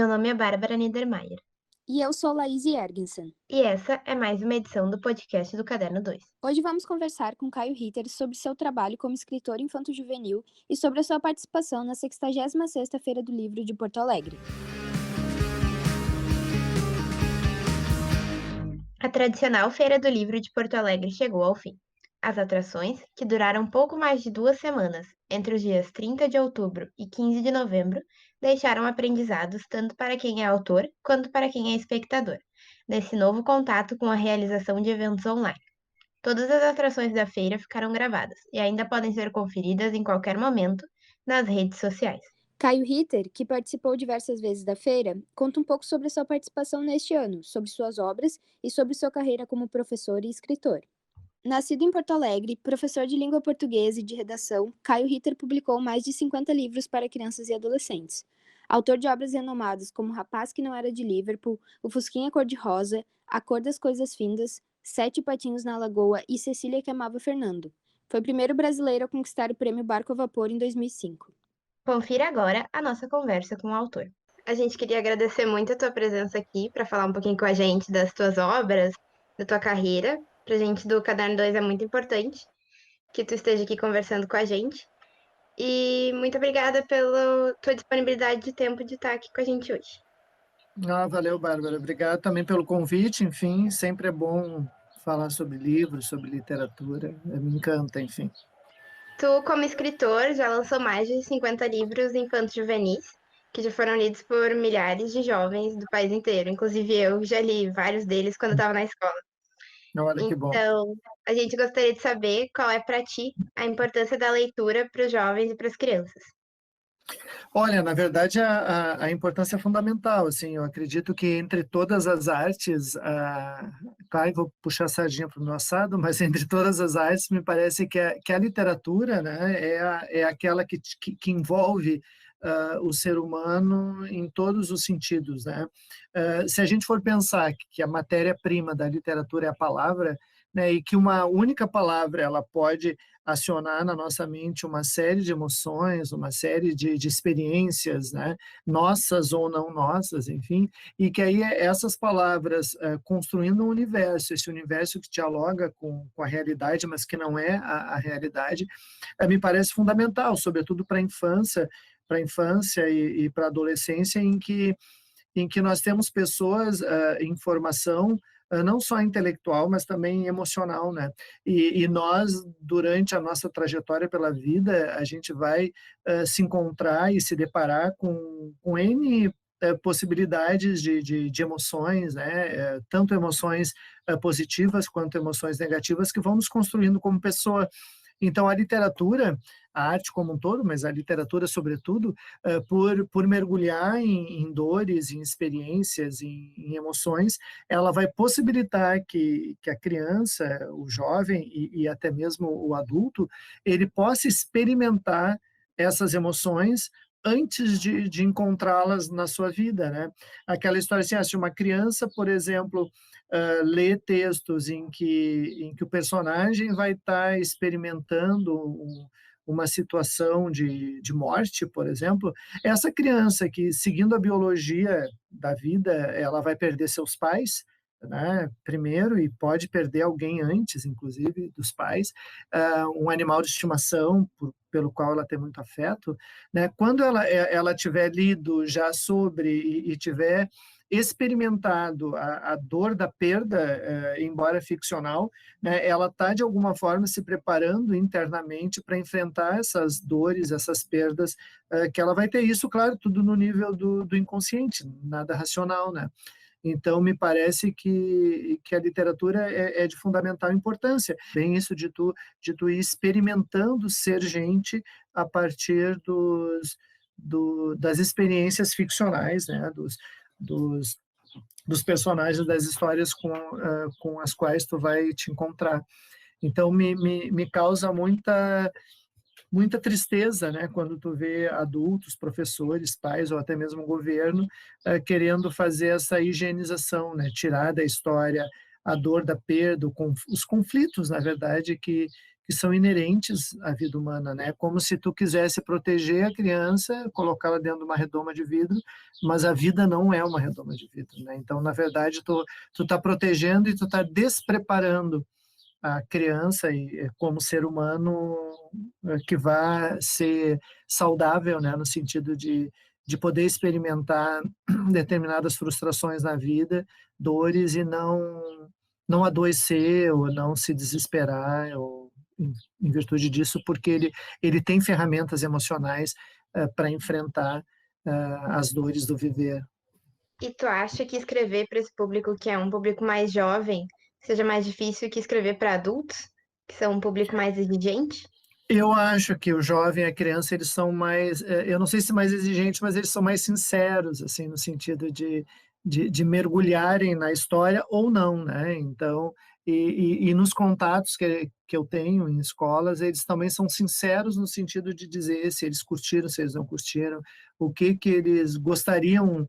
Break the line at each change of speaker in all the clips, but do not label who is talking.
Meu nome é Bárbara Niedermayer
E eu sou Laís Ergensen.
e essa é mais uma edição do podcast do Caderno 2.
Hoje vamos conversar com Caio Ritter sobre seu trabalho como escritor infanto-juvenil e sobre a sua participação na 66ª Feira do Livro de Porto Alegre.
A tradicional Feira do Livro de Porto Alegre chegou ao fim. As atrações, que duraram pouco mais de 2 semanas, entre os dias 30 de outubro e 15 de novembro, deixaram aprendizados tanto para quem é autor quanto para quem é espectador, nesse novo contato com a realização de eventos online. Todas as atrações da feira ficaram gravadas e ainda podem ser conferidas em qualquer momento nas redes sociais.
Caio Ritter, que participou diversas vezes da feira, conta um pouco sobre sua participação neste ano, sobre suas obras e sobre sua carreira como professor e escritor. Nascido em Porto Alegre, professor de língua portuguesa e de redação, Caio Ritter publicou mais de 50 livros para crianças e adolescentes. Autor de obras renomadas como Rapaz que Não Era de Liverpool, O Fusquinha Cor-de-Rosa, A Cor das Coisas Findas, Sete Patinhos na Lagoa e Cecília que Amava Fernando. Foi o primeiro brasileiro a conquistar o prêmio Barco a Vapor em 2005.
Confira agora a nossa conversa com o autor. A gente queria agradecer muito a tua presença aqui para falar um pouquinho com a gente das tuas obras, da tua carreira. Pra gente do Caderno 2 é muito importante que tu esteja aqui conversando com a gente. E muito obrigada pela tua disponibilidade de tempo de estar aqui com a gente hoje.
Valeu, Bárbara. Obrigado também pelo convite. Enfim, sempre é bom falar sobre livros, sobre literatura. Me encanta, enfim.
Tu, como escritor, já lançou mais de 50 livros infanto-juvenis, que já foram lidos por milhares de jovens do país inteiro. Inclusive, eu já li vários deles quando eu estava na escola.
Olha que bom.
Então, a gente gostaria de saber qual é para ti a importância da leitura para os jovens e para as crianças.
Olha, na verdade, a importância é fundamental. Assim, eu acredito que entre todas as artes, claro, vou puxar a sardinha para o meu assado, mas entre todas as artes, me parece que a literatura, né, é aquela que envolve o ser humano em todos os sentidos, né? Se a gente for pensar que a matéria-prima da literatura é a palavra, né, e que uma única palavra ela pode acionar na nossa mente uma série de emoções, uma série de experiências, né, nossas ou não nossas, enfim, e que aí essas palavras construindo um universo, esse universo que dialoga com a realidade, mas que não é a realidade, me parece fundamental, sobretudo para a infância e para a adolescência, em que nós temos pessoas em formação, não só intelectual, mas também emocional, né? E nós, durante a nossa trajetória pela vida, a gente vai se encontrar e se deparar com N possibilidades de emoções, né? Tanto emoções positivas quanto emoções negativas que vão nos construindo como pessoa. Então, a literatura, a arte como um todo, mas a literatura sobretudo, por mergulhar em dores, em experiências, em emoções, ela vai possibilitar que a criança, o jovem e até mesmo o adulto, ele possa experimentar essas emoções antes de encontrá-las na sua vida, né? Aquela história assim, se uma criança, por exemplo, ler textos em que o personagem vai estar experimentando uma situação de morte, por exemplo, essa criança que, seguindo a biologia da vida, ela vai perder seus pais, né, primeiro, e pode perder alguém antes, inclusive, dos pais, um animal de estimação pelo qual ela tem muito afeto, né, quando ela tiver lido já sobre e tiver experimentado a dor da perda, embora ficcional, né, ela está, de alguma forma, se preparando internamente para enfrentar essas dores, essas perdas, que ela vai ter. Isso, claro, tudo no nível do inconsciente, nada racional, né? Então, me parece que a literatura é de fundamental importância. Bem isso de tu ir experimentando ser gente a partir das experiências ficcionais, né? Dos personagens das histórias com as quais tu vai te encontrar. Então, me causa muita tristeza, né, quando tu vê adultos, professores, pais ou até mesmo o governo querendo fazer essa higienização, né, tirar da história a dor da perda, os conflitos, na verdade, que são inerentes à vida humana, né? Como se tu quisesse proteger a criança, colocá-la dentro de uma redoma de vidro, mas a vida não é uma redoma de vidro, né? Então, na verdade, tu tá protegendo e tu tá despreparando a criança e como ser humano que vai ser saudável, né, no sentido de poder experimentar determinadas frustrações na vida, dores e não adoecer ou não se desesperar ou em virtude disso, porque ele tem ferramentas emocionais para enfrentar as dores do viver.
E tu acha que escrever para esse público que é um público mais jovem seja mais difícil que escrever para adultos, que são um público mais exigente?
Eu acho que o jovem e a criança, eles são mais, eu não sei se mais exigentes, mas eles são mais sinceros, assim, no sentido de mergulharem na história ou não, né? Então, e nos contatos que eu tenho em escolas, eles também são sinceros no sentido de dizer se eles curtiram, se eles não curtiram, o que eles gostariam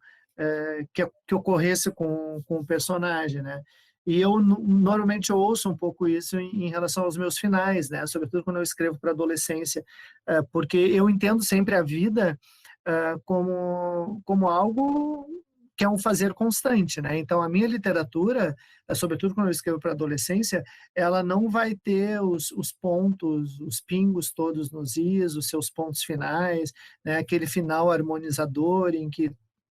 que ocorresse com o personagem, né? E eu normalmente eu ouço um pouco isso em relação aos meus finais, né? Sobretudo quando eu escrevo para adolescência, porque eu entendo sempre a vida como algo que é um fazer constante, né? Então a minha literatura, sobretudo quando eu escrevo para adolescência, ela não vai ter os pontos, os pingos todos nos is, os seus pontos finais, né? Aquele final harmonizador em que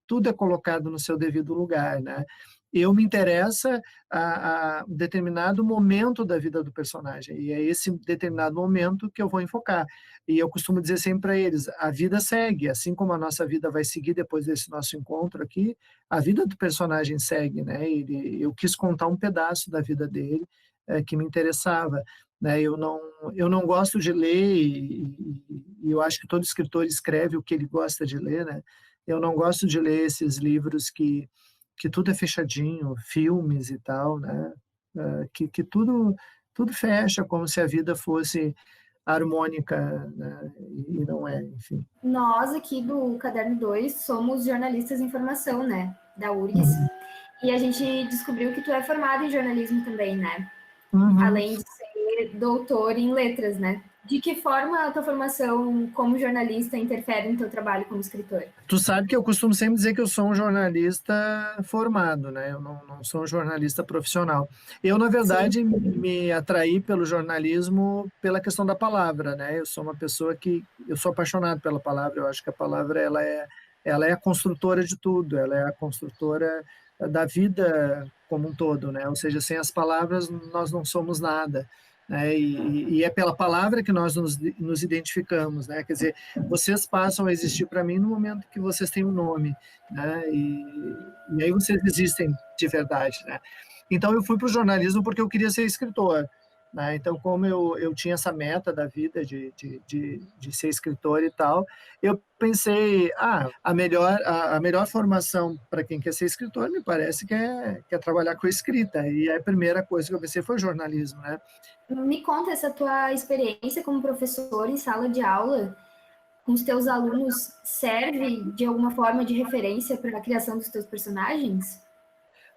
tudo é colocado no seu devido lugar, né? Eu me interessa a um determinado momento da vida do personagem, e é esse determinado momento que eu vou enfocar. E eu costumo dizer sempre para eles, a vida segue, assim como a nossa vida vai seguir depois desse nosso encontro aqui, a vida do personagem segue, né? Eu quis contar um pedaço da vida dele que me interessava, né? Eu não gosto de ler, e eu acho que todo escritor escreve o que ele gosta de ler, né? Eu não gosto de ler esses livros que tudo é fechadinho, filmes e tal, né? Que tudo fecha como se a vida fosse harmônica, né? E não é, enfim.
Nós aqui do Caderno 2 somos jornalistas em formação, né? Da URGS. E a gente descobriu que tu é formado em jornalismo também, né? Além de ser doutor em letras, né? De que forma a tua formação como jornalista interfere no teu trabalho como escritor?
Tu sabe que eu costumo sempre dizer que eu sou um jornalista formado, né? Eu não sou um jornalista profissional. Eu, na verdade, me atraí pelo jornalismo pela questão da palavra, né? Eu sou uma pessoa eu sou apaixonado pela palavra. Eu acho que a palavra ela é a construtora de tudo. Ela é a construtora da vida como um todo, né? Ou seja, sem as palavras nós não somos nada. Né? E é pela palavra que nós nos identificamos, né? Quer dizer, vocês passam a existir para mim no momento que vocês têm um nome, né? E aí vocês existem de verdade, né? Então eu fui para o jornalismo porque eu queria ser escritor, né? Então como eu tinha essa meta da vida de ser escritor e tal, eu pensei, a melhor formação para quem quer ser escritor me parece que é trabalhar com escrita, e a primeira coisa que eu pensei foi jornalismo, né?
Me conta essa tua experiência como professor em sala de aula com os teus alunos, serve de alguma forma de referência para a criação dos teus personagens?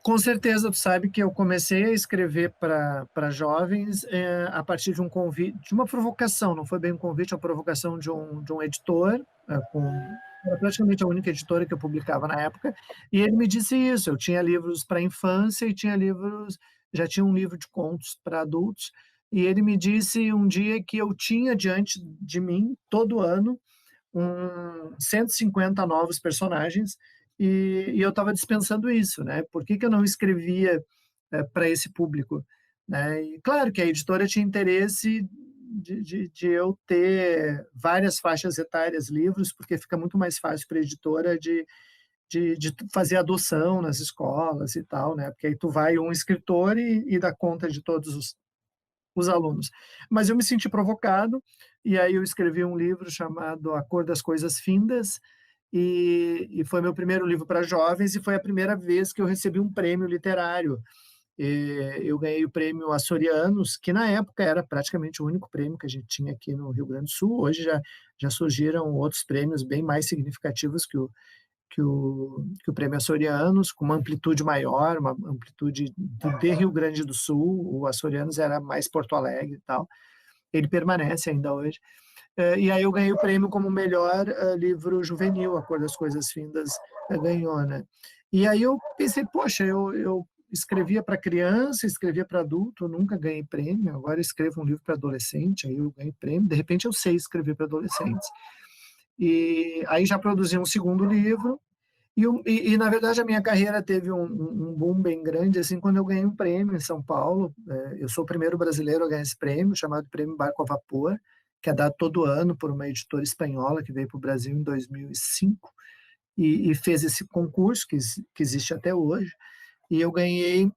Com certeza, tu sabe que eu comecei a escrever para jovens a partir de um convite, de uma provocação, não foi bem um convite, uma provocação de um editor, era praticamente a única editora que eu publicava na época, e ele me disse isso, eu tinha livros para infância e já tinha um livro de contos para adultos, e ele me disse um dia que eu tinha diante de mim, todo ano, 150 novos personagens, e eu estava dispensando isso, né? Por que eu não escrevia para esse público? Né? E claro que a editora tinha interesse de eu ter várias faixas etárias livros, porque fica muito mais fácil para a editora de fazer adoção nas escolas e tal, né? Porque aí tu vai um escritor e dá conta de todos os alunos. Mas eu me senti provocado, e aí eu escrevi um livro chamado A Cor das Coisas Findas, e foi meu primeiro livro para jovens, e foi a primeira vez que eu recebi um prêmio literário. Eu ganhei o prêmio Açorianos, que na época era praticamente o único prêmio que a gente tinha aqui no Rio Grande do Sul. Hoje já surgiram outros prêmios bem mais significativos o Prêmio Açorianos, com uma amplitude maior, uma amplitude de Rio Grande do Sul. O Açorianos era mais Porto Alegre e tal. Ele permanece ainda hoje. E aí eu ganhei o prêmio como melhor livro juvenil, A Cor das Coisas Findas ganhou, né? E aí eu pensei, poxa, eu escrevia para criança, escrevia para adulto, eu nunca ganhei prêmio, agora eu escrevo um livro para adolescente, aí eu ganhei prêmio, de repente eu sei escrever para adolescentes. E aí já produzi um segundo livro, e na verdade a minha carreira teve um boom bem grande, assim, quando eu ganhei um prêmio em São Paulo. Eu sou o primeiro brasileiro a ganhar esse prêmio, chamado Prêmio Barco a Vapor, que é dado todo ano por uma editora espanhola que veio para o Brasil em 2005 e fez esse concurso que existe até hoje. E eu ganhei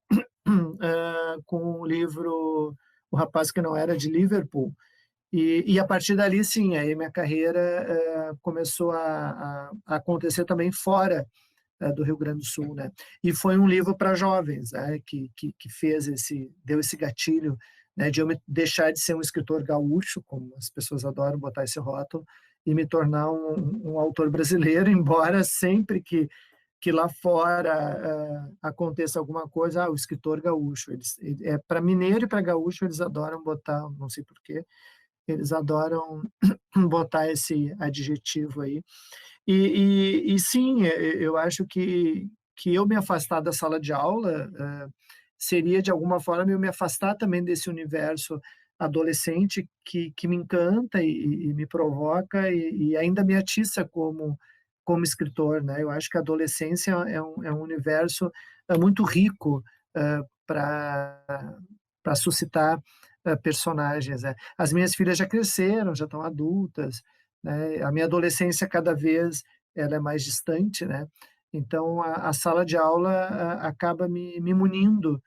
com o livro O Rapaz que Não Era de Liverpool. E a partir dali, sim, aí minha carreira começou a acontecer também fora do Rio Grande do Sul, né? E foi um livro para jovens, né? Que deu esse gatilho, né? De eu me deixar de ser um escritor gaúcho, como as pessoas adoram botar esse rótulo, e me tornar um autor brasileiro, embora sempre que lá fora aconteça alguma coisa, o escritor gaúcho. Para mineiro e para gaúcho, eles adoram botar, não sei porquê, eles adoram botar esse adjetivo aí. E sim, eu acho que eu me afastar da sala de aula seria, de alguma forma, eu me afastar também desse universo adolescente que me encanta e me provoca e ainda me atiça como escritor, né? Eu acho que a adolescência é um universo muito rico para suscitar personagens, né? As minhas filhas já cresceram, já estão adultas, né? A minha adolescência cada vez ela é mais distante, né? Então a sala de aula acaba me munindo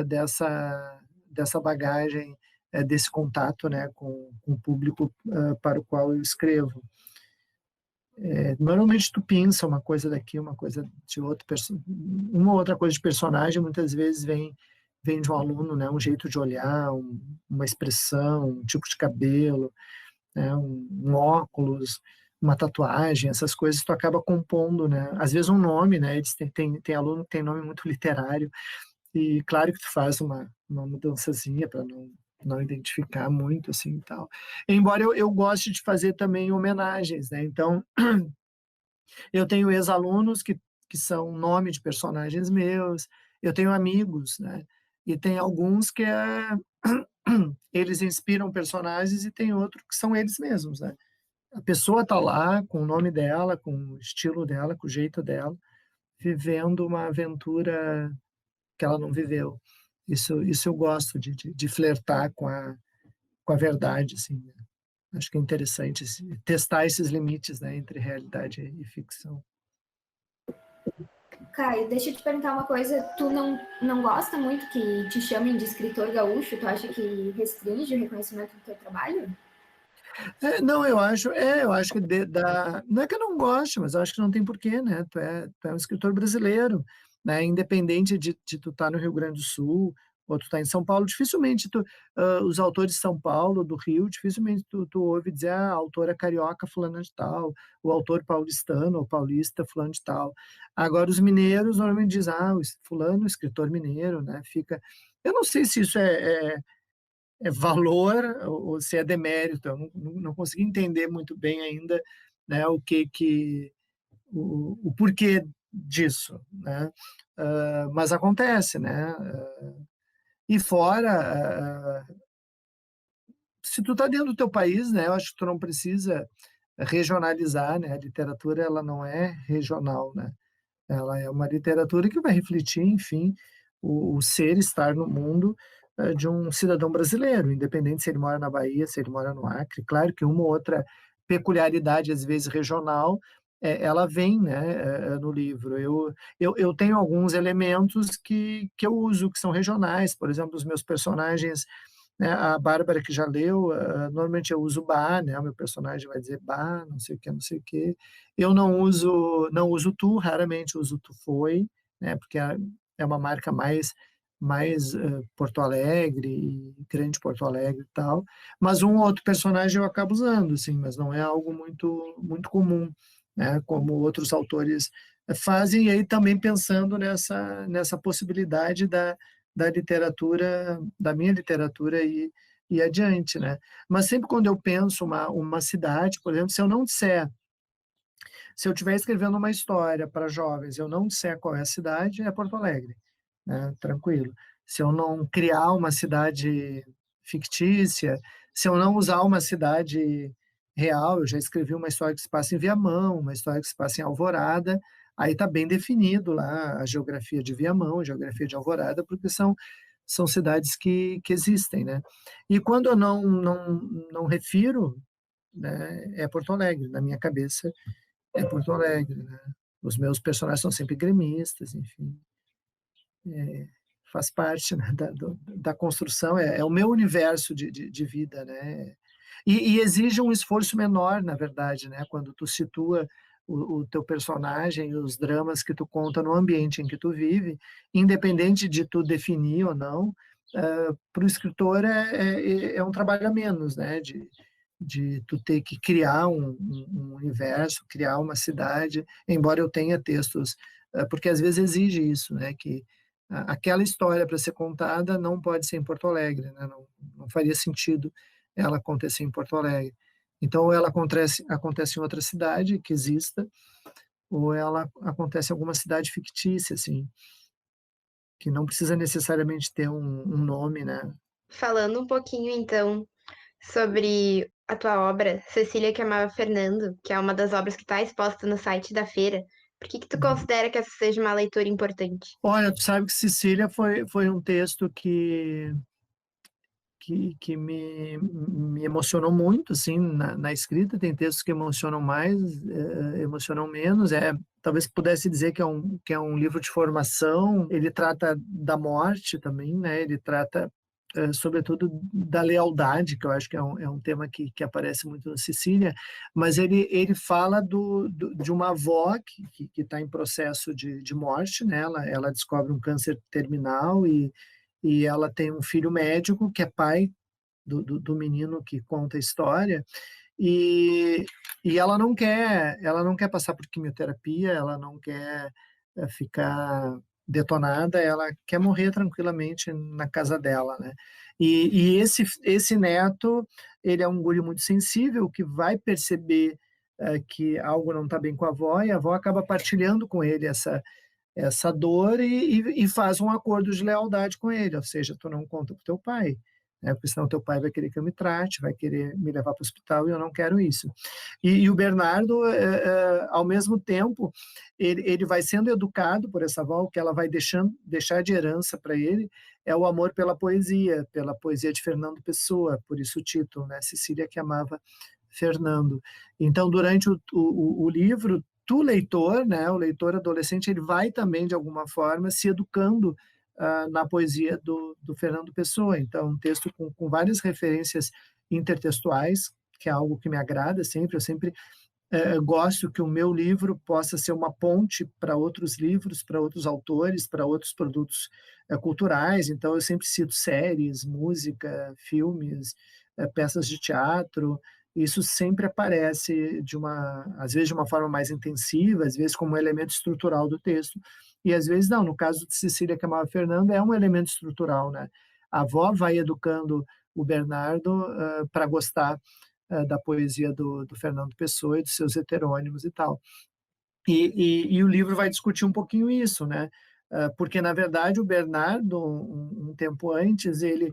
dessa bagagem, desse contato, né, com o público para o qual eu escrevo. Normalmente tu pensa uma coisa daqui, uma coisa de outro, uma outra coisa de personagem, muitas vezes vem de um aluno, né, um jeito de olhar, uma expressão, um tipo de cabelo, né, um óculos, uma tatuagem, essas coisas tu acaba compondo, né? Às vezes um nome, né? Eles tem aluno que tem nome muito literário e claro que tu faz uma mudançazinha para não identificar muito assim e tal. Embora eu goste de fazer também homenagens, né? Então eu tenho ex-alunos que são nome de personagens meus, eu tenho amigos, né? E tem alguns que eles inspiram personagens e tem outros que são eles mesmos, né? A pessoa está lá com o nome dela, com o estilo dela, com o jeito dela, vivendo uma aventura que ela não viveu. Isso eu gosto de flertar com a verdade, assim, né? Acho que é interessante testar esses limites, né, entre realidade e ficção.
Caio, deixa eu te perguntar uma coisa. Tu não gosta muito que te chamem de escritor gaúcho? Tu acha que restringe o reconhecimento do teu trabalho?
Não, eu acho que não é que eu não goste, mas eu acho que não tem porquê, né? Tu é um escritor brasileiro, né? Independente de tu estar no Rio Grande do Sul ou tu estar em São Paulo, dificilmente os autores de São Paulo, do Rio, dificilmente tu ouve dizer, a autora carioca fulana de tal, o autor paulistano ou paulista fulano de tal. Agora, os mineiros normalmente dizem, o fulano, escritor mineiro, né? Eu não sei se isso é valor ou se é demérito. Eu não consegui entender muito bem ainda, né, o porquê disso, né? Mas acontece, né? E fora, se tu está dentro do teu país, né, eu acho que tu não precisa regionalizar, né? A literatura ela não é regional, né? Ela é uma literatura que vai refletir, enfim, o ser, estar no mundo de um cidadão brasileiro, independente se ele mora na Bahia, se ele mora no Acre. Claro que uma ou outra peculiaridade, às vezes regional, ela vem, né, no livro. Eu tenho alguns elementos que eu uso, que são regionais. Por exemplo, os meus personagens, né, a Bárbara, que já leu, normalmente eu uso "bah", né, o meu personagem vai dizer "bah", não sei o que, não sei o que. Eu não uso "tu", raramente uso "tu foi", né, porque é uma marca mais Porto Alegre, grande Porto Alegre e tal, mas um ou outro personagem eu acabo usando, assim, mas não é algo muito comum, né, como outros autores fazem, e aí também pensando nessa possibilidade da literatura, da minha literatura e adiante, né? Mas sempre quando eu penso uma cidade, por exemplo, se eu estiver escrevendo uma história para jovens, eu não disser qual é a cidade, é Porto Alegre, né? Tranquilo. Se eu não criar uma cidade fictícia, se eu não usar uma cidade real, eu já escrevi uma história que se passa em Viamão, uma história que se passa em Alvorada, aí está bem definido lá a geografia de Viamão, a geografia de Alvorada, porque são cidades que existem, né? E quando eu não refiro, né, é Porto Alegre, na minha cabeça é Porto Alegre, né? Os meus personagens são sempre gremistas, enfim, faz parte, né, da construção, é o meu universo de vida, né? E exige um esforço menor, na verdade, né? Quando tu situa o teu personagem, os dramas que tu conta no ambiente em que tu vive, independente de tu definir ou não, para o escritor é um trabalho a menos, né? De tu ter que criar um universo, criar uma cidade, embora eu tenha textos, porque às vezes exige isso, né? Que aquela história para ser contada não pode ser em Porto Alegre, né? Não faria sentido ela acontecer em Porto Alegre. Então, ou ela acontece em outra cidade que exista, ou ela acontece em alguma cidade fictícia, assim, que não precisa necessariamente ter um nome, né?
Falando um pouquinho, então, sobre a tua obra, Cecília que Amava Fernando, que é uma das obras que está exposta no site da feira, por que tu considera que essa seja uma leitura importante?
Olha, tu sabe que Cecília foi um texto que me emocionou muito, assim, na escrita. Tem textos que emocionam mais, emocionam menos. Talvez pudesse dizer que é um livro de formação. Ele trata da morte também, né? Ele trata, sobretudo, da lealdade, que eu acho que é um tema que aparece muito no Cecília, mas ele fala de uma avó que está em processo de morte, né? Ela descobre um câncer terminal e ela tem um filho médico que é pai do menino que conta a história, e, e ela não quer passar por quimioterapia, ela não quer ficar detonada, ela quer morrer tranquilamente na casa dela, né? E esse neto, ele é um guri muito sensível que vai perceber que algo não está bem com a avó, e a avó acaba partilhando com ele essa dor e faz um acordo de lealdade com ele, ou seja, tu não conta para o teu pai, né? Porque senão teu pai vai querer que eu me trate, vai querer me levar para o hospital e eu não quero isso. E o Bernardo, ao mesmo tempo, ele vai sendo educado por essa avó, que ela vai deixar de herança para ele, é o amor pela poesia de Fernando Pessoa, por isso o título, né? Cecília que Amava Fernando. Então, durante o livro, tu, leitor, né, o leitor adolescente, ele vai também, de alguma forma, se educando na poesia do Fernando Pessoa. Então, um texto com várias referências intertextuais, que é algo que me agrada sempre. Eu sempre gosto que o meu livro possa ser uma ponte para outros livros, para outros autores, para outros produtos culturais. Então, eu sempre cito séries, música, filmes, peças de teatro. Isso sempre aparece às vezes de uma forma mais intensiva, às vezes como um elemento estrutural do texto, e às vezes não. No caso de Cecília que Amava Fernando, é um elemento estrutural, né? A avó vai educando o Bernardo para gostar da poesia do Fernando Pessoa e dos seus heterônimos e tal. E o livro vai discutir um pouquinho isso, né? Porque, na verdade, o Bernardo, um tempo antes, ele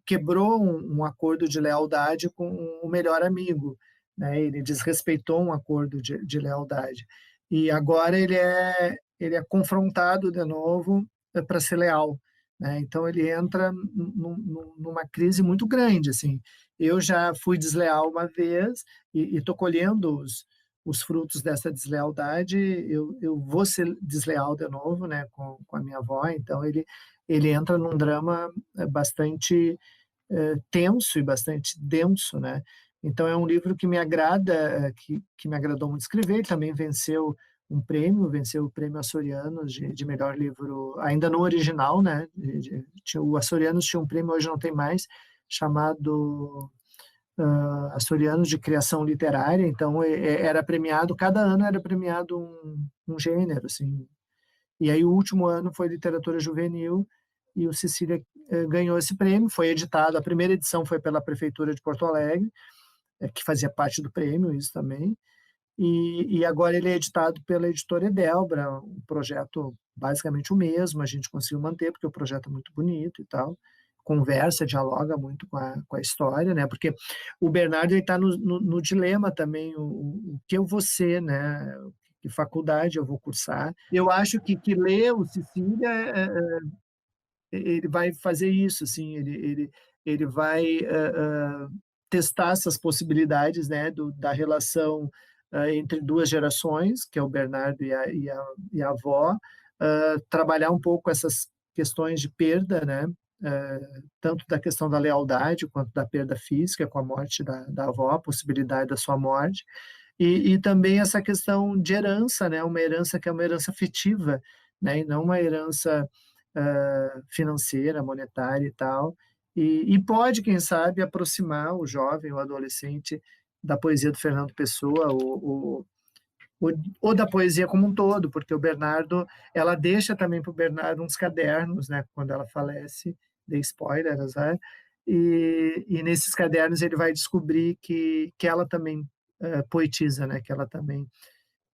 quebrou um acordo de lealdade com o melhor amigo, né? Ele desrespeitou um acordo de lealdade. E agora ele é confrontado de novo para ser leal, né? Então, ele entra numa crise muito grande, assim. Eu já fui desleal uma vez e estou colhendo os frutos dessa deslealdade. Eu vou ser desleal de novo, né, com a minha avó. Então ele entra num drama bastante tenso e bastante denso, né? Então é um livro que me agrada, que me agradou muito escrever. Ele também venceu o prêmio Açorianos de melhor livro, ainda no original, né? O Açorianos tinha um prêmio, hoje não tem mais, chamado açorianos de criação literária, então era premiado, cada ano era premiado um gênero, assim. E aí o último ano foi literatura juvenil, e o Cecília ganhou esse prêmio, foi editado, a primeira edição foi pela Prefeitura de Porto Alegre, que fazia parte do prêmio, isso também, e agora ele é editado pela editora Edelbra, um projeto basicamente o mesmo, a gente conseguiu manter, porque o projeto é muito bonito e tal, conversa, dialoga muito com a história, né? Porque o Bernardo está no dilema também, o que eu vou ser, né? Que faculdade eu vou cursar. Eu acho que ler o Cecília, ele vai fazer isso, assim, ele vai testar essas possibilidades, né, da relação entre duas gerações, que é o Bernardo e a avó, trabalhar um pouco essas questões de perda, né, tanto da questão da lealdade quanto da perda física com a morte da avó, a possibilidade da sua morte, e também essa questão de herança, né, uma herança que é uma herança afetiva, né, e não uma herança financeira, monetária e tal, e pode, quem sabe, aproximar o jovem, o adolescente, da poesia do Fernando Pessoa, ou da poesia como um todo, porque o Bernardo, ela deixa também para o Bernardo uns cadernos, né, quando ela falece, dei spoilers, né, e nesses cadernos ele vai descobrir que ela também poetiza, né, que ela também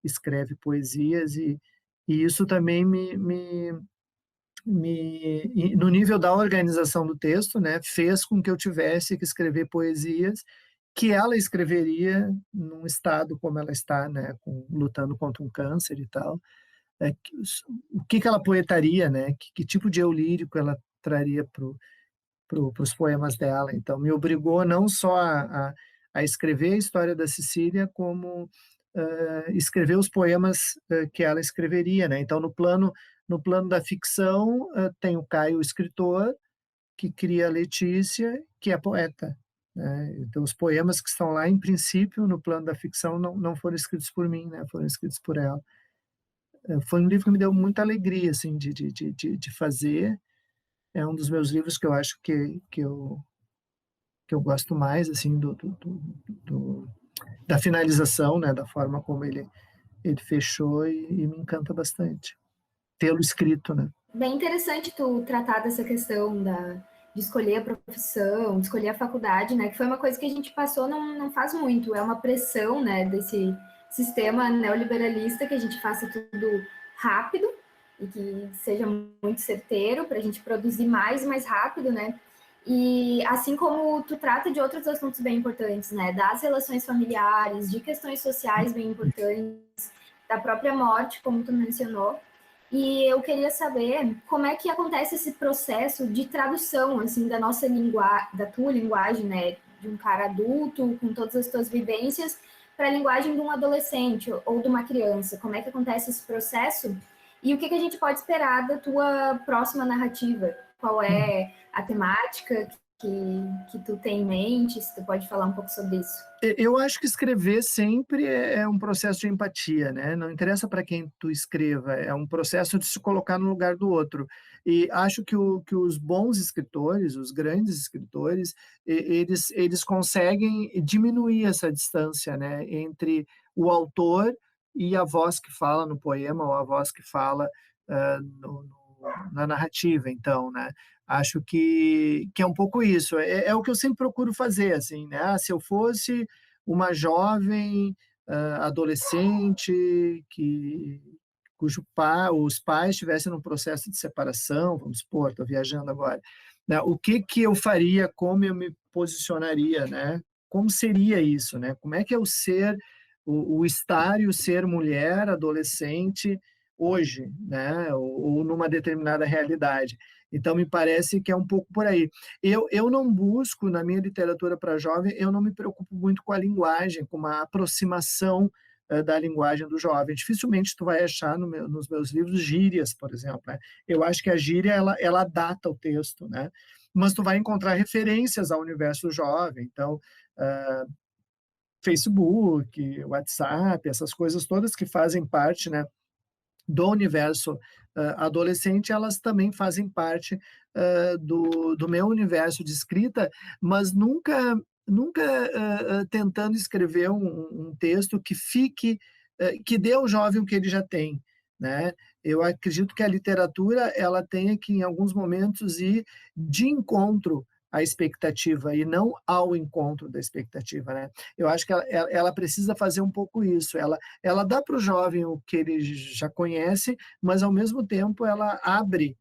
escreve poesias, e isso também no nível da organização do texto, né, fez com que eu tivesse que escrever poesias que ela escreveria num estado como ela está, né, lutando contra um câncer e tal. O que ela poetaria, né? Que tipo de eu lírico ela traria para os poemas dela? Então, me obrigou não só a escrever a história da Cecília, como escrever os poemas que ela escreveria, né? Então, no plano da ficção, tem o Caio, o escritor, que cria a Letícia, que é poeta, né? Então, os poemas que estão lá, em princípio, no plano da ficção, não foram escritos por mim, né? Foram escritos por ela. Foi um livro que me deu muita alegria, assim, de fazer. É um dos meus livros que eu acho que eu gosto mais, assim, da finalização, né? Da forma como ele fechou, e me encanta bastante tê-lo escrito, né?
Bem interessante tu tratar dessa questão de escolher a profissão, de escolher a faculdade, né? Que foi uma coisa que a gente passou não faz muito. É uma pressão, né? Desse sistema neoliberalista, que a gente faça tudo rápido e que seja muito certeiro para a gente produzir mais e mais rápido, né? E assim como tu trata de outros assuntos bem importantes, né? Das relações familiares, de questões sociais bem importantes, da própria morte, como tu mencionou. E eu queria saber como é que acontece esse processo de tradução, assim, da nossa linguagem, da tua linguagem, né, de um cara adulto, com todas as tuas vivências, para a linguagem de um adolescente ou de uma criança. Como é que acontece esse processo? E o que a gente pode esperar da tua próxima narrativa? Qual é a temática que tu tem em mente? Se tu pode falar um pouco sobre isso.
Eu acho que escrever sempre é um processo de empatia, né? Não interessa para quem tu escreva, é um processo de se colocar no lugar do outro. E acho que os bons escritores, os grandes escritores, eles conseguem diminuir essa distância, né, entre o autor e a voz que fala no poema, ou a voz que fala na narrativa, então, né? Acho que é um pouco isso. É o que eu sempre procuro fazer, assim, né? Se eu fosse uma jovem adolescente os pais estivessem num processo de separação, vamos supor, estou viajando agora, né? O que eu faria, como eu me posicionaria, né? Como seria isso, né? Como é que é o estar e o ser mulher, adolescente, hoje, né? Ou numa determinada realidade. Então, me parece que é um pouco por aí. Eu não busco, na minha literatura para jovem, eu não me preocupo muito com a linguagem, com uma aproximação da linguagem do jovem. Dificilmente tu vai achar nos meus livros gírias, por exemplo, né? Eu acho que a gíria, ela data o texto, né? Mas tu vai encontrar referências ao universo jovem. Então, Facebook, WhatsApp, essas coisas todas que fazem parte, né, do universo adolescente, elas também fazem parte do meu universo de escrita, mas nunca tentando escrever um texto que fique, que dê ao jovem o que ele já tem, né? Eu acredito que a literatura ela tenha que, em alguns momentos, ir de encontro à expectativa e não ao encontro da expectativa, né? Eu acho que ela precisa fazer um pouco isso. Ela dá para o jovem o que ele já conhece, mas, ao mesmo tempo, ela abre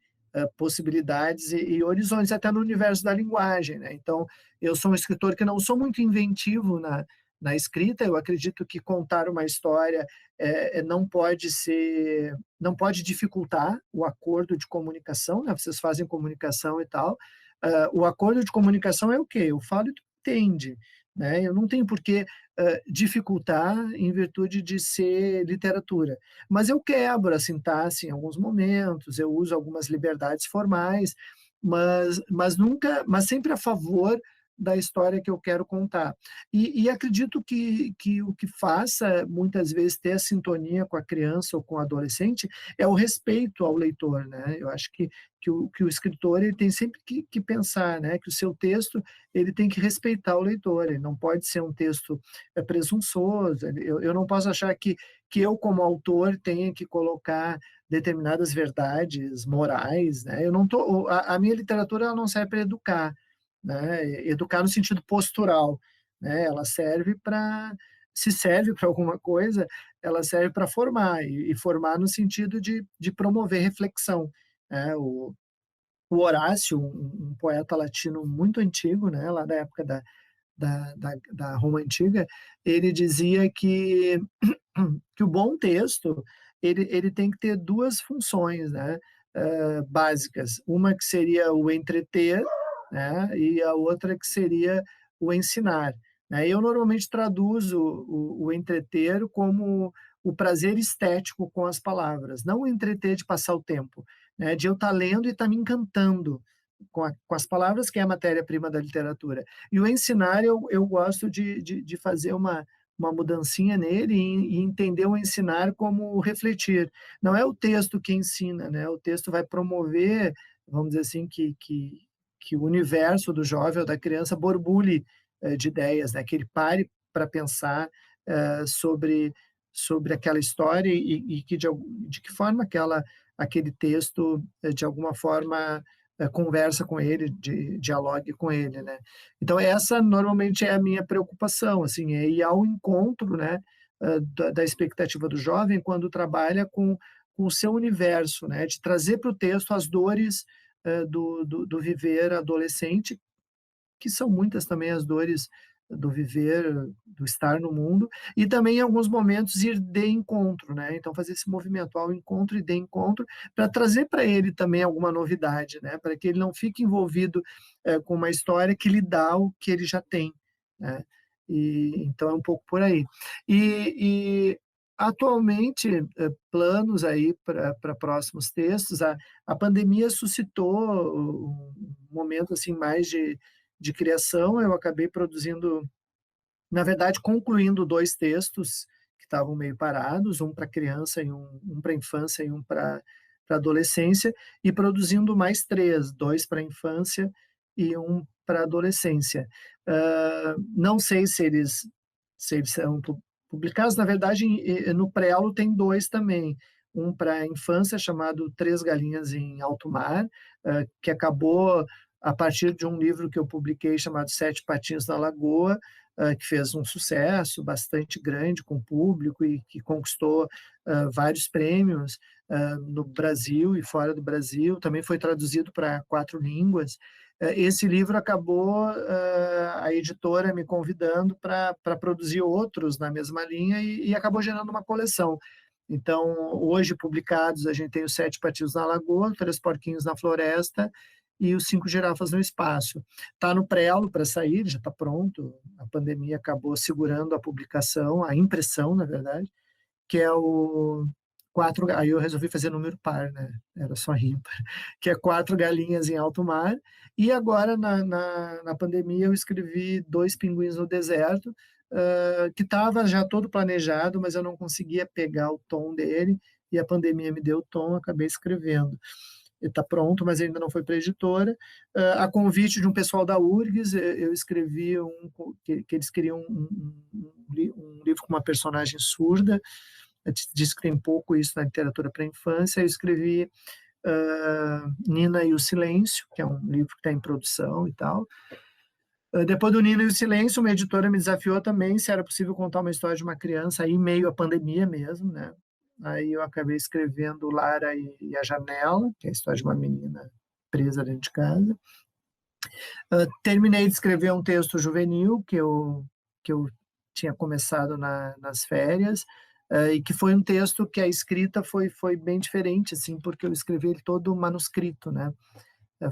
possibilidades e horizontes, até no universo da linguagem, né? Então, eu sou um escritor que não sou muito inventivo na escrita. Eu acredito que contar uma história não pode dificultar o acordo de comunicação, né? Vocês fazem comunicação e tal. O acordo de comunicação é o quê? Eu falo e tu entende, né? Eu não tenho por que dificultar em virtude de ser literatura. Mas eu quebro a sintaxe em alguns momentos, eu uso algumas liberdades formais, mas sempre a favor da história que eu quero contar. E acredito que o que faça, muitas vezes, ter a sintonia com a criança ou com o adolescente é o respeito ao leitor, né? Eu acho que o escritor ele tem sempre que pensar, né? Que o seu texto ele tem que respeitar o leitor, ele não pode ser um texto presunçoso. Eu não posso achar que eu, como autor, tenha que colocar determinadas verdades morais, né? Eu não tô, a minha literatura ela não serve para educar, né? Educar no sentido postural, né? Ela serve para, se serve para alguma coisa, ela serve para formar, e formar no sentido de promover reflexão, né? O Horácio, um poeta latino muito antigo, né? Lá da época da Roma Antiga, ele dizia que o bom texto ele tem que ter duas funções, né? Básicas. Uma que seria o entreter, né? E a outra que seria o ensinar, né? Eu normalmente traduzo o entreter como o prazer estético com as palavras, não o entreter de passar o tempo, né? De eu estar lendo e estar me encantando com as palavras, que é a matéria-prima da literatura. E o ensinar, eu gosto de fazer uma mudancinha nele e entender o ensinar como refletir. Não é o texto que ensina, né? O texto vai promover, vamos dizer assim, que o universo do jovem ou da criança borbulhe de ideias, né? Que ele pare para pensar sobre aquela história e que de que forma aquele texto, de alguma forma, conversa com ele, dialogue com ele, né? Então essa normalmente é a minha preocupação, assim, é ir ao encontro, né, da expectativa do jovem quando trabalha com o seu universo, né, de trazer para o texto as dores do viver adolescente, que são muitas também as dores do viver, do estar no mundo, e também em alguns momentos ir de encontro, né? Então fazer esse movimento ao encontro e de encontro para trazer para ele também alguma novidade, né? Para que ele não fique envolvido com uma história que lhe dá o que ele já tem, né? E então é um pouco por aí. E atualmente planos aí para próximos textos. A pandemia suscitou um momento assim mais de criação. Eu acabei produzindo, na verdade, concluindo 2 textos que estavam meio parados, um para criança e um para infância e um para adolescência, e produzindo mais 3, 2 para infância e um para adolescência. Não sei se eles serão publicados. Na verdade, no preâmbulo tem 2 também, um para infância chamado Três Galinhas em Alto Mar, que acabou a partir de um livro que eu publiquei chamado Sete Patinhos na Lagoa, que fez um sucesso bastante grande com o público e que conquistou vários prêmios no Brasil e fora do Brasil. Também foi traduzido para 4 línguas. Esse livro acabou a editora me convidando para produzir outros na mesma linha e acabou gerando uma coleção. Então, hoje publicados, a gente tem os Sete Patinhos na Lagoa, Três Porquinhos na Floresta e os 5 Girafas no Espaço. Está no preâmbulo para sair, já está pronto. A pandemia acabou segurando a publicação, a impressão, na verdade, que é o aí eu resolvi fazer número par, né? Era só ímpar, que é 4 Galinhas em Alto Mar. E agora, na pandemia, eu escrevi 2 Pinguins no Deserto, que estava já todo planejado, mas eu não conseguia pegar o tom dele, e a pandemia me deu o tom, acabei escrevendo. está pronto, mas ainda não foi para a editora. A convite de um pessoal da URGS, eu escrevi que eles queriam um livro com uma personagem surda. Diz que tem pouco isso na literatura para a infância. Eu escrevi Nina e o Silêncio, que é um livro que está em produção e tal. Depois do Nina e o Silêncio, uma editora me desafiou também se era possível contar uma história de uma criança aí meio à pandemia mesmo, né? Aí eu acabei escrevendo Lara e a Janela, que é a história de uma menina presa dentro de casa. Terminei de escrever um texto juvenil que eu tinha começado nas férias, e que foi um texto que a escrita foi bem diferente, assim, porque eu escrevi ele todo manuscrito, né?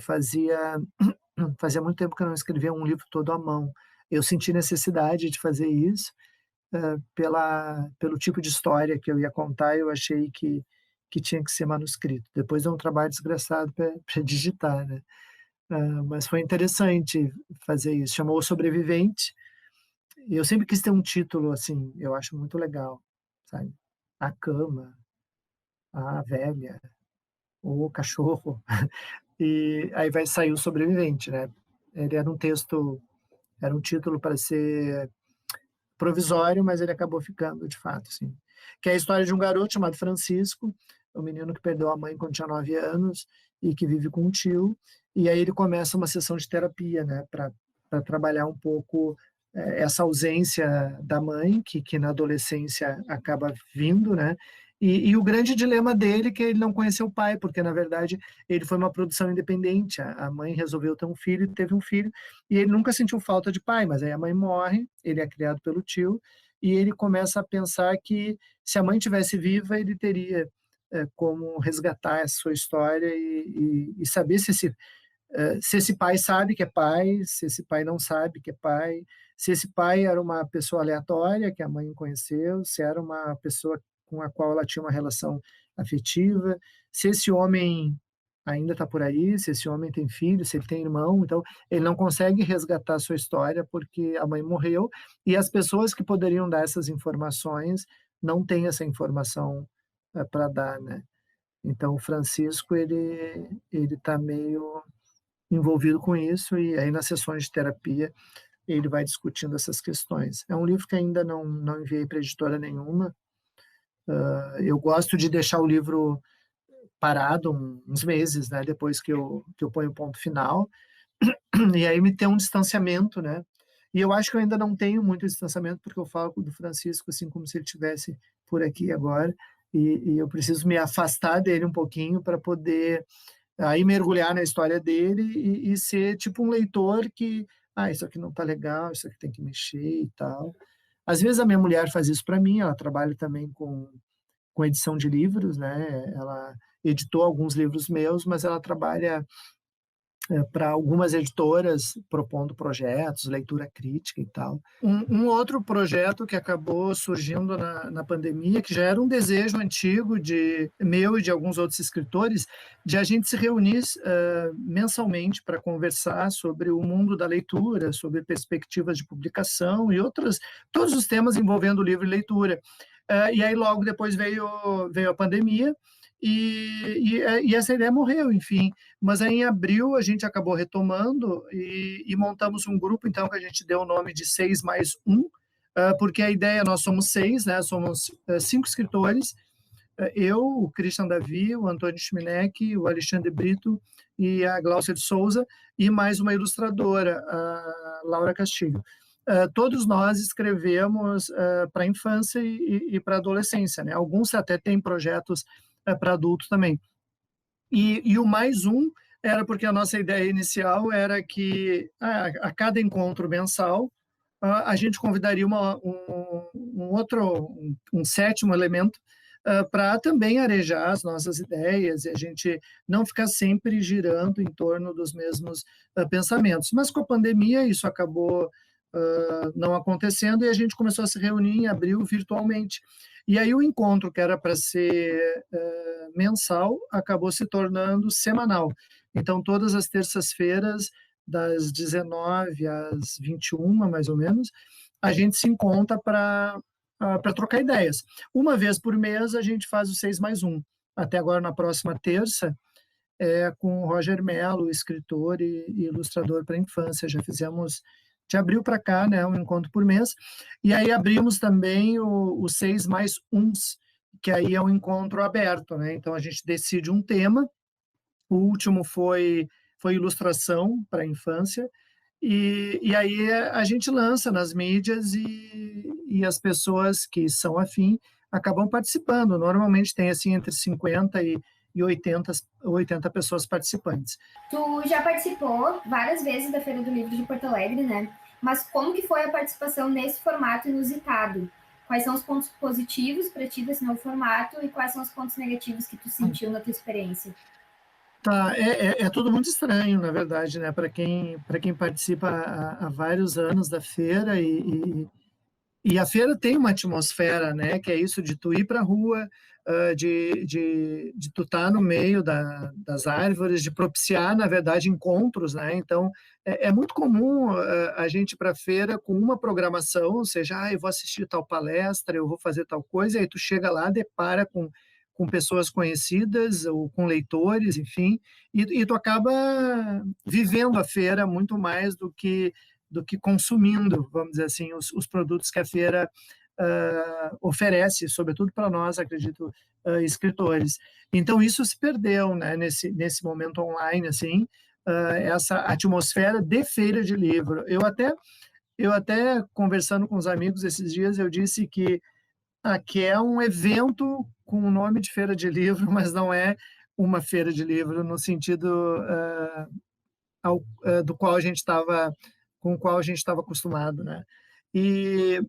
Fazia muito tempo que eu não escrevia um livro todo à mão. Eu senti necessidade de fazer isso, pelo tipo de história que eu ia contar. Eu achei que tinha que ser manuscrito. Depois é um trabalho desgraçado para digitar, né? Mas foi interessante fazer isso. Chamou O Sobrevivente. E eu sempre quis ter um título assim, eu acho muito legal, sabe? A Cama, A Velha, O Cachorro. E aí vai sair O Sobrevivente, né? Ele era um título para ser provisório, mas ele acabou ficando de fato, assim. Que é a história de um garoto chamado Francisco, um menino que perdeu a mãe quando tinha 9 anos e que vive com um tio. E aí ele começa uma sessão de terapia, né, para trabalhar um pouco essa ausência da mãe, que na adolescência acaba vindo, né? E o grande dilema dele é que ele não conheceu o pai, porque, na verdade, ele foi uma produção independente. A mãe resolveu ter um filho e teve um filho, e ele nunca sentiu falta de pai, mas aí a mãe morre, ele é criado pelo tio, e ele começa a pensar que, se a mãe tivesse viva, ele teria como resgatar a sua história e saber se esse pai sabe que é pai, se esse pai não sabe que é pai, se esse pai era uma pessoa aleatória que a mãe conheceu, se era uma pessoa com a qual ela tinha uma relação afetiva, se esse homem ainda está por aí, se esse homem tem filho, se ele tem irmão. Então ele não consegue resgatar a sua história porque a mãe morreu, e as pessoas que poderiam dar essas informações não têm essa informação para dar, né? Então o Francisco ele está meio envolvido com isso, e aí nas sessões de terapia ele vai discutindo essas questões. É um livro que ainda não enviei para editora nenhuma. Eu gosto de deixar o livro parado uns meses, né, depois que eu ponho o ponto final, e aí me ter um distanciamento, né? E eu acho que eu ainda não tenho muito distanciamento, porque eu falo do Francisco assim como se ele estivesse por aqui agora, e eu preciso me afastar dele um pouquinho para poder aí mergulhar na história dele e ser tipo um leitor que, isso aqui não está legal, isso aqui tem que mexer e tal. Às vezes a minha mulher faz isso para mim, ela trabalha também com edição de livros, né? Ela editou alguns livros meus, mas ela trabalha para algumas editoras propondo projetos, leitura crítica e tal. Um outro projeto que acabou surgindo na pandemia, que já era um desejo antigo de meu e de alguns outros escritores, de a gente se reunir mensalmente para conversar sobre o mundo da leitura, sobre perspectivas de publicação e todos os temas envolvendo livro e leitura. E aí logo depois veio a pandemia, e essa ideia morreu, enfim. Mas aí em abril a gente acabou retomando e montamos um grupo, então, que a gente deu o nome de 6+1, porque a ideia, nós somos 6, né? Somos 5 escritores, eu, o Christian Davi, o Antônio Schmineck, o Alexandre Brito e a Glaucia de Souza, e mais uma ilustradora, a Laura Castilho. Todos nós escrevemos para a infância e para a adolescência, né? Alguns até têm projetos para adultos também. E o +1 era porque a nossa ideia inicial era que a cada encontro mensal a gente convidaria um sétimo elemento para também arejar as nossas ideias e a gente não ficar sempre girando em torno dos mesmos pensamentos. Mas com a pandemia isso acabou não acontecendo e a gente começou a se reunir em abril virtualmente. E aí o encontro, que era para ser mensal, acabou se tornando semanal. Então, todas as terças-feiras, das 19 às 21, mais ou menos, a gente se encontra para trocar ideias. Uma vez por mês, a gente faz o 6+1. Até agora, na próxima terça, com o Roger Mello, escritor e ilustrador para a infância. Já fizemos de abril para cá, né, um encontro por mês. E aí abrimos também o 6+1, que aí é um encontro aberto, né? Então a gente decide um tema. O último foi ilustração para a infância. E aí a gente lança nas mídias e as pessoas que são afim acabam participando. Normalmente tem assim entre 50 e 80 pessoas participantes.
Tu já participou várias vezes da Feira do Livro de Porto Alegre, né? Mas como que foi a participação nesse formato inusitado? Quais são os pontos positivos para ti desse novo formato e quais são os pontos negativos que tu sentiu na tua experiência?
Tá, é tudo muito estranho, na verdade, né? Para quem participa há vários anos da feira e a feira tem uma atmosfera, né? Que é isso de tu ir para a rua, de tu estar no meio das árvores, de propiciar, na verdade, encontros, né? Então, é muito comum a gente ir para a feira com uma programação, ou seja, eu vou assistir tal palestra, eu vou fazer tal coisa, e aí tu chega lá, depara com pessoas conhecidas ou com leitores, enfim, e tu acaba vivendo a feira muito mais do que consumindo, vamos dizer assim, os produtos que a feira oferece, sobretudo para nós, acredito, escritores. Então, isso se perdeu, né, nesse momento online, assim, essa atmosfera de feira de livro. Eu até, conversando com os amigos esses dias, eu disse que é um evento com o nome de feira de livro, mas não é uma feira de livro no sentido do qual a gente estava com o qual a gente estava acostumado, né? E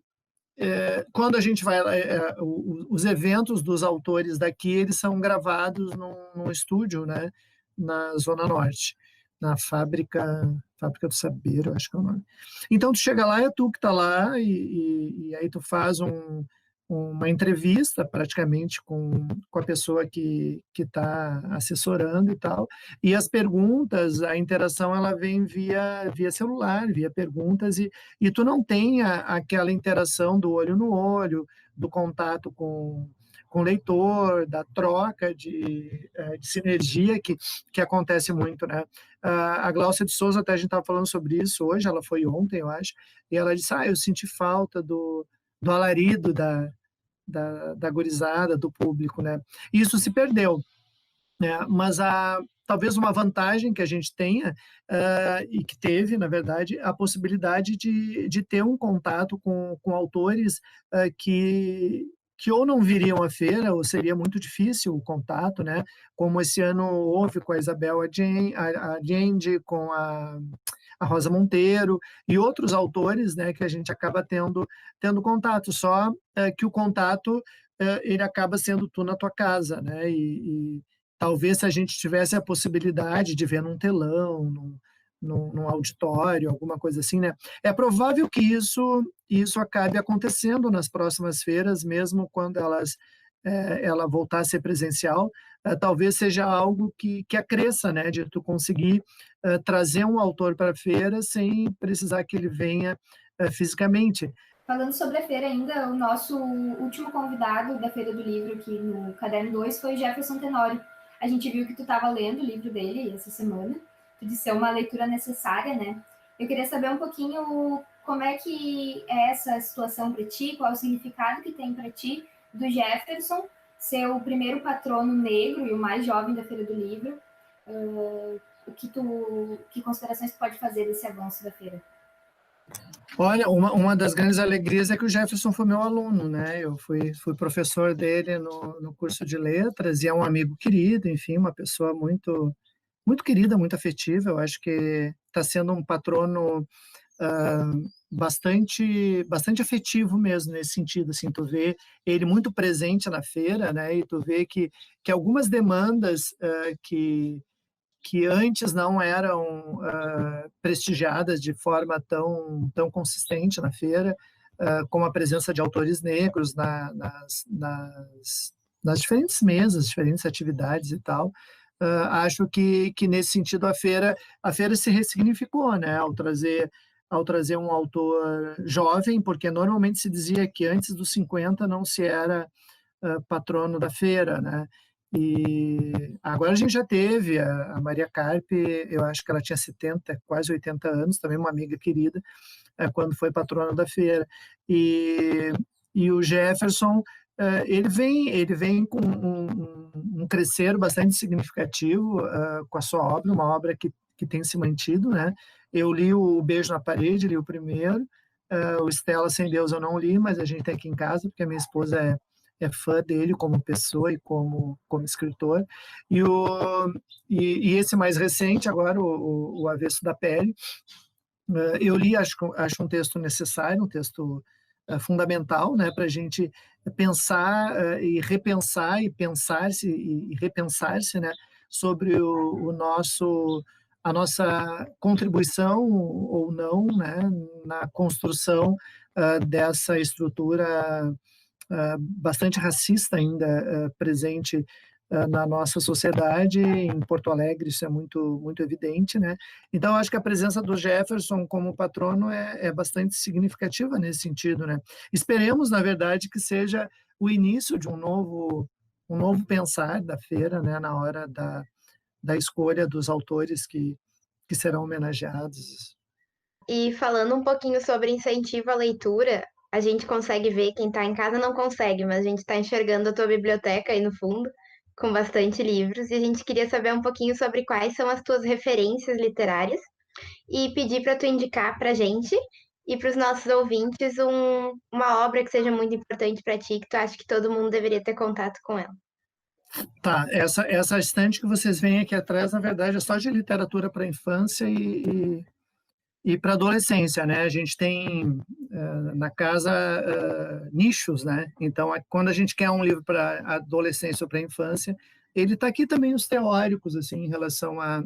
quando a gente vai, os eventos dos autores daqui, eles são gravados num estúdio, né, na Zona Norte, na Fábrica do Saber, eu acho que é o nome. Então, tu chega lá, é tu que está lá, e aí tu faz uma entrevista, praticamente, com a pessoa que está assessorando e tal, e as perguntas, a interação, ela vem via celular, via perguntas, e tu não tem aquela interação do olho no olho, do contato com o leitor, da troca de sinergia que acontece muito, né? A Gláucia de Souza, até a gente estava falando sobre isso hoje, ela foi ontem, eu acho, e ela disse, eu senti falta do alarido da gurizada, do público, né? Isso se perdeu, né? Mas talvez uma vantagem que a gente tenha, e que teve, na verdade, a possibilidade de ter um contato com autores que ou não viriam à feira, ou seria muito difícil o contato, né? Como esse ano houve com a Isabel Allende, com a Rosa Monteiro e outros autores, né, que a gente acaba tendo contato, só que o contato ele acaba sendo tu na tua casa, né? E talvez se a gente tivesse a possibilidade de ver num telão, num auditório, alguma coisa assim, né? É provável que isso acabe acontecendo nas próximas feiras, mesmo quando ela voltar a ser presencial, talvez seja algo que acresça, né? De tu conseguir trazer um autor para a feira sem precisar que ele venha fisicamente.
Falando sobre a feira ainda, o nosso último convidado da Feira do Livro aqui no Caderno 2 foi Jefferson Tenório. A gente viu que tu estava lendo o livro dele essa semana. Tu disse ser uma leitura necessária, né? Eu queria saber um pouquinho como é que é essa situação para ti, qual é o significado que tem para ti do Jefferson ser o primeiro patrono negro e o mais jovem da Feira do Livro. Que considerações tu pode fazer desse avanço da feira?
Olha, uma das grandes alegrias é que o Jefferson foi meu aluno, né? Eu fui professor dele no curso de letras e é um amigo querido, enfim, uma pessoa muito muito querida, muito afetiva. Eu acho que está sendo um patrono bastante afetivo mesmo nesse sentido, assim, tu vê ele muito presente na feira, né? E tu vê que algumas demandas que antes não eram prestigiadas de forma tão consistente na feira, como a presença de autores negros nas diferentes mesas, diferentes atividades e tal. Acho que nesse sentido a feira se ressignificou, né, ao trazer um autor jovem, porque normalmente se dizia que antes dos 50 não se era patrono da feira, né? E agora a gente já teve a Maria Carpe, eu acho que ela tinha 70, quase 80 anos, também uma amiga querida, quando foi patrona da feira. E o Jefferson, ele vem com um crescer bastante significativo com a sua obra, uma obra que tem se mantido, né? Eu li o Beijo na Parede, li o primeiro, o Estela Sem Deus eu não li, mas a gente tem aqui em casa, porque a minha esposa é fã dele como pessoa e como escritor. E esse mais recente, agora, o Avesso da Pele, eu li, acho um texto necessário, um texto fundamental, né, para a gente pensar e repensar e pensar-se e repensar-se, né, sobre a nossa contribuição ou não, né, na construção dessa estrutura bastante racista ainda presente na nossa sociedade. Em Porto Alegre isso é muito evidente, né? Então acho que a presença do Jefferson como patrono é bastante significativa nesse sentido, né? Esperemos, na verdade, que seja o início de um novo pensar da feira, né? Na hora da escolha dos autores que serão homenageados.
E falando um pouquinho sobre incentivo à leitura, a gente consegue ver, quem está em casa não consegue, mas a gente está enxergando a tua biblioteca aí no fundo, com bastante livros, e a gente queria saber um pouquinho sobre quais são as tuas referências literárias e pedir para tu indicar para a gente e para os nossos ouvintes uma obra que seja muito importante para ti, que tu acha que todo mundo deveria ter contato com ela.
Tá, essa estante que vocês veem aqui atrás, na verdade, é só de literatura para infância e para adolescência, né? A gente tem na casa nichos, né? Então, quando a gente quer um livro para adolescência ou para infância, ele está aqui também os teóricos, assim, em relação a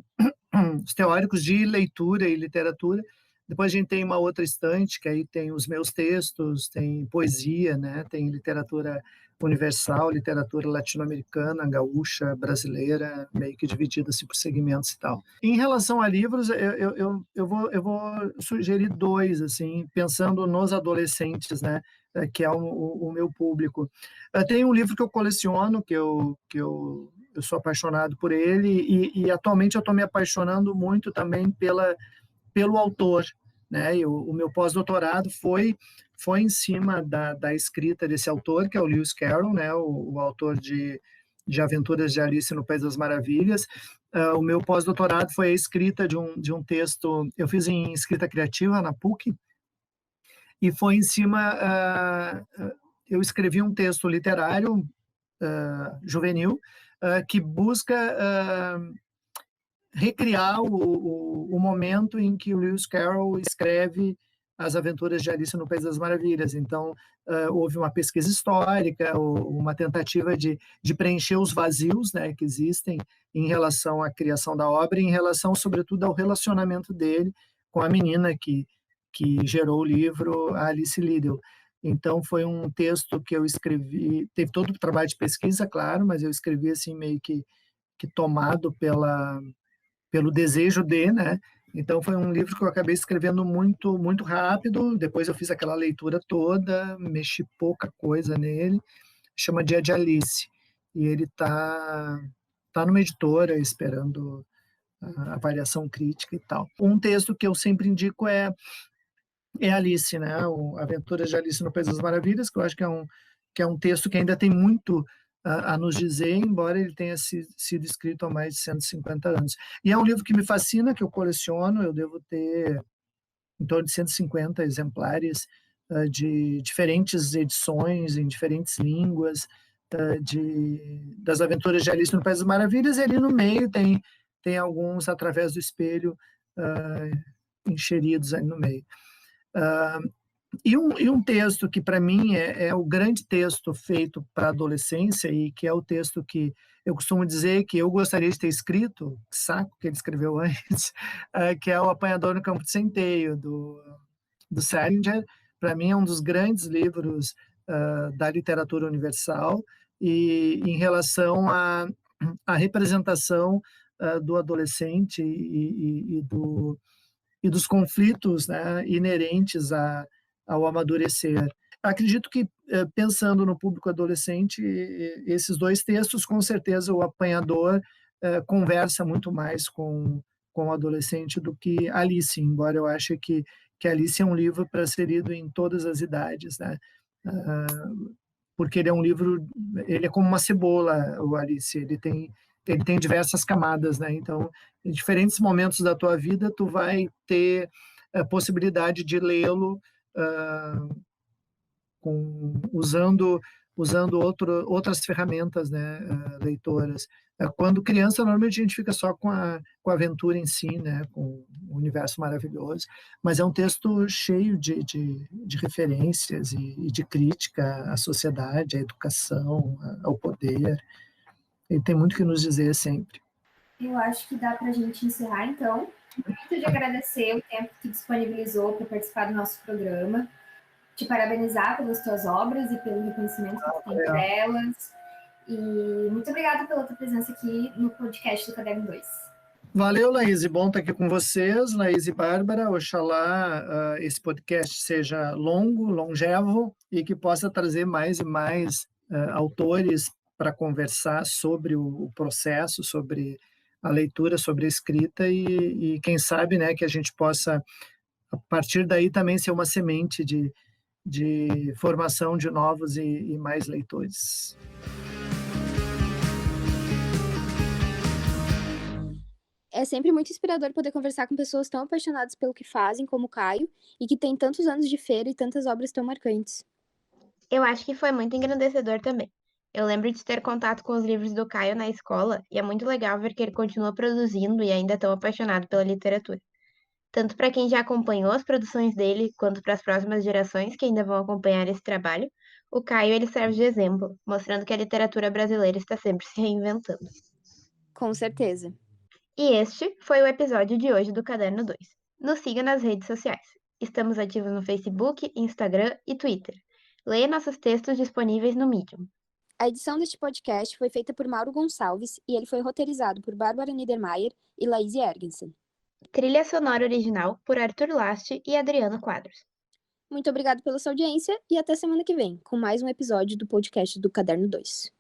os teóricos de leitura e literatura. Depois a gente tem uma outra estante, que aí tem os meus textos, tem poesia, né? Tem literatura universal, literatura latino-americana, gaúcha, brasileira, meio que dividida assim, por segmentos e tal. Em relação a livros, eu vou sugerir dois, assim, pensando nos adolescentes, né? Que é o meu público. Tem um livro que eu coleciono, que eu sou apaixonado por ele, e atualmente eu estou me apaixonando muito também pelo autor, né? O meu pós-doutorado foi em cima da escrita desse autor, que é o Lewis Carroll, né? O autor de Aventuras de Alice no País das Maravilhas. O meu pós-doutorado foi a escrita de um texto, eu fiz em escrita criativa na PUC, e foi em cima, eu escrevi um texto literário juvenil que busca recriar o momento em que o Lewis Carroll escreve As Aventuras de Alice no País das Maravilhas. Então, houve uma pesquisa histórica, uma tentativa de preencher os vazios, né, que existem em relação à criação da obra e em relação, sobretudo, ao relacionamento dele com a menina que gerou o livro, a Alice Liddell. Então, foi um texto que eu escrevi, teve todo o trabalho de pesquisa, claro, mas eu escrevi assim meio que tomado pelo desejo de, né? Então foi um livro que eu acabei escrevendo muito rápido. Depois eu fiz aquela leitura toda, mexi pouca coisa nele. Chama Dia de Alice e ele tá numa editora esperando a avaliação crítica e tal. Um texto que eu sempre indico é Alice, né? O Aventuras de Alice no País das Maravilhas, que eu acho que é um texto que ainda tem muito a nos dizer, embora ele tenha sido escrito há mais de 150 anos. E é um livro que me fascina, que eu coleciono, eu devo ter em torno de 150 exemplares de diferentes edições, em diferentes línguas, das Aventuras de Alice no País das Maravilhas, e ali no meio tem alguns através do espelho encheridos aí no meio. E um texto que, para mim, é o grande texto feito para a adolescência e que é o texto que eu costumo dizer que eu gostaria de ter escrito, saco que ele escreveu antes, que é O Apanhador no Campo de Centeio, do Salinger. Para mim, é um dos grandes livros da literatura universal e em relação à representação do adolescente e dos conflitos, né, inerentes ao amadurecer. acredito que, pensando no público adolescente, esses 2 textos, com certeza, o Apanhador conversa muito mais com o adolescente do que Alice, embora eu ache que Alice é um livro para ser lido em todas as idades, né? Porque ele é um livro, ele é como uma cebola, o Alice, ele tem diversas camadas, né? Então, em diferentes momentos da tua vida, tu vai ter a possibilidade de lê-lo usando outras ferramentas, né, leitoras. Quando criança, normalmente a gente fica só com a aventura em si, né, com o universo maravilhoso, mas é um texto cheio de referências e de crítica à sociedade, à educação, ao poder. Ele tem muito que nos dizer sempre.
Eu acho que dá para a gente encerrar, então. Muito de agradecer o tempo que disponibilizou para participar do nosso programa, te parabenizar pelas tuas obras e pelo reconhecimento que tu tem por elas. E muito obrigada pela tua presença aqui no podcast do Caderno 2.
Valeu, Laís. Bom estar aqui com vocês, Laís e Bárbara. Oxalá esse podcast seja longo, longevo e que possa trazer mais e mais autores para conversar sobre o processo, sobre a leitura, sobre a escrita e quem sabe, né, que a gente possa, a partir daí, também ser uma semente de formação de novos e mais leitores.
É sempre muito inspirador poder conversar com pessoas tão apaixonadas pelo que fazem, como o Caio, e que têm tantos anos de feira e tantas obras tão marcantes.
Eu acho que foi muito engrandecedor também. Eu lembro de ter contato com os livros do Caio na escola, e é muito legal ver que ele continua produzindo e ainda tão apaixonado pela literatura. Tanto para quem já acompanhou as produções dele, quanto para as próximas gerações que ainda vão acompanhar esse trabalho, o Caio ele serve de exemplo, mostrando que a literatura brasileira está sempre se reinventando.
Com certeza.
E este foi o episódio de hoje do Caderno 2. Nos siga nas redes sociais. Estamos ativos no Facebook, Instagram e Twitter. Leia nossos textos disponíveis no Medium.
A edição deste podcast foi feita por Mauro Gonçalves e ele foi roteirizado por Bárbara Niedermayer e Laís Ergensen.
Trilha sonora original por Arthur Last e Adriano Quadros.
Muito obrigado pela sua audiência e até semana que vem, com mais um episódio do podcast do Caderno 2.